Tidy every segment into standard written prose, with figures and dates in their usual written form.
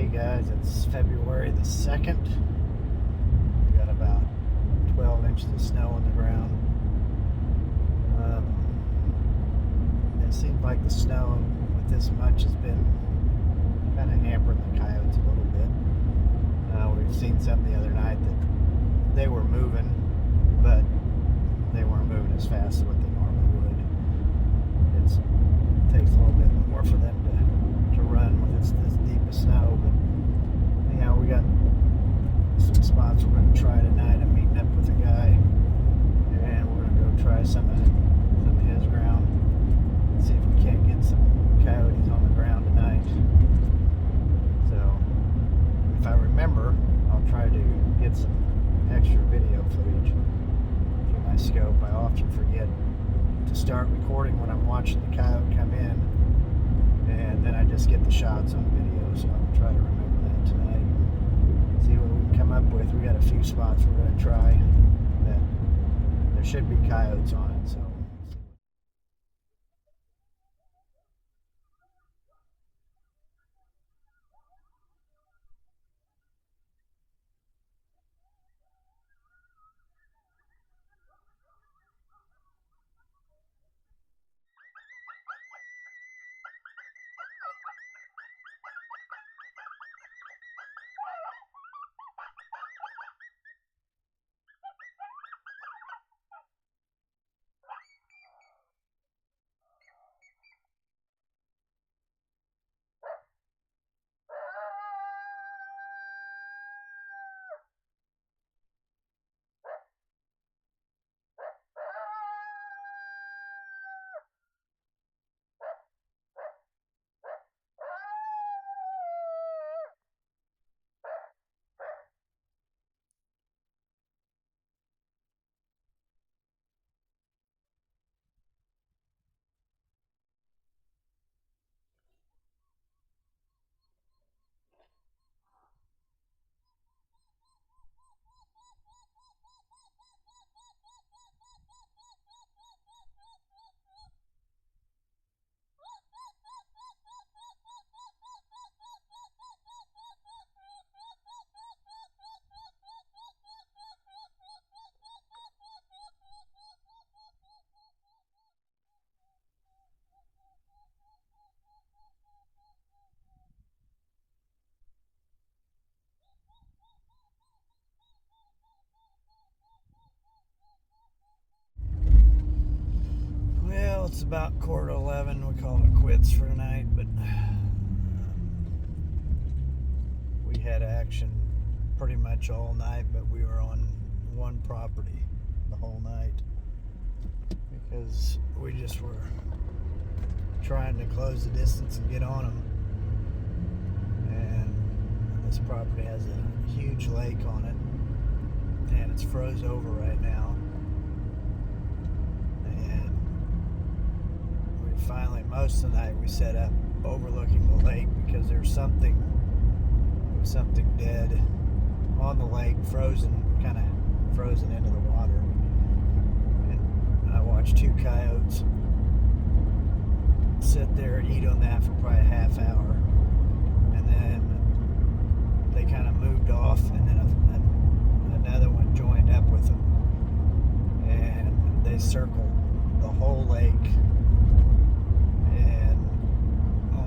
Hey guys, it's February the 2nd. We got about 12 inches of snow on the ground. It seems like the snow with this much has been kind of hampering the coyotes a little bit. We've seen some the other night that they were moving, but they weren't moving as fast as what they normally would. It takes a little bit more for them to run when it's this deep of snow, but anyhow, we got some spots we're going to try tonight. I'm meeting up with a guy, and we're going to go try some of his ground, see if we can't get some coyotes on the ground tonight. So, if I remember, I'll try to get some extra video footage through my scope. I often forget to start recording when I'm watching the coyote come in, and then I just get the shots on video, so I'll try to remember that tonight. See what we can come up with. We got a few spots we're going to try that there should be coyotes on it, so it's about 10:45. We call it quits for tonight, but we had action pretty much all night, but we were on one property the whole night because we just were trying to close the distance and get on them. And this property has a huge lake on it, and it's froze over right now. Finally, most of the night we set up overlooking the lake because there was something dead on the lake, kind of frozen into the water. And I watched two coyotes sit there and eat on that for probably a half hour, and then they kind of moved off, and then another one joined up with them, and they circled the whole lake.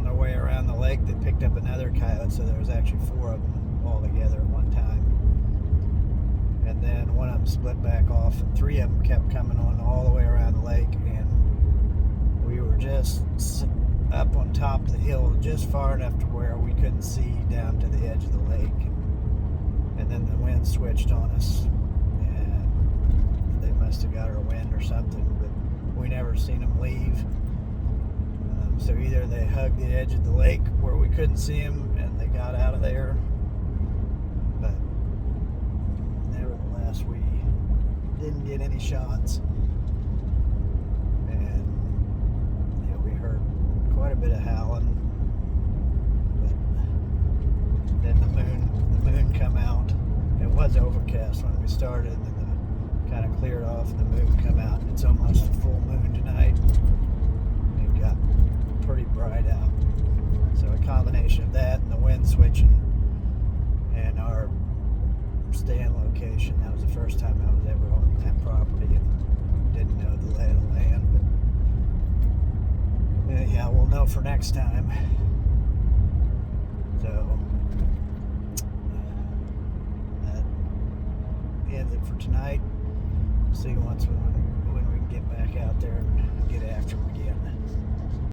Way around the lake, they picked up another coyote, so there was actually four of them all together at one time. And then one of them split back off, and three of them kept coming on all the way around the lake, and we were just up on top of the hill just far enough to where we couldn't see down to the edge of the lake. And then the wind switched on us, and they must have got our wind or something, but we never seen them leave. So either they hugged the edge of the lake where we couldn't see them and they got out of there, but nevertheless we didn't get any shots, and we heard quite a bit of howling, but then the moon come out. It was overcast when we started, and then it kind of cleared off and the moon come out. It's almost a full moon tonight. It got pretty bright out, so I combination of that and the wind switching and our staying location, that was the first time I was ever on that property and didn't know the lay of the land. But yeah, we'll know for next time. So that ends it for tonight. See you once when we can get back out there and get after them again.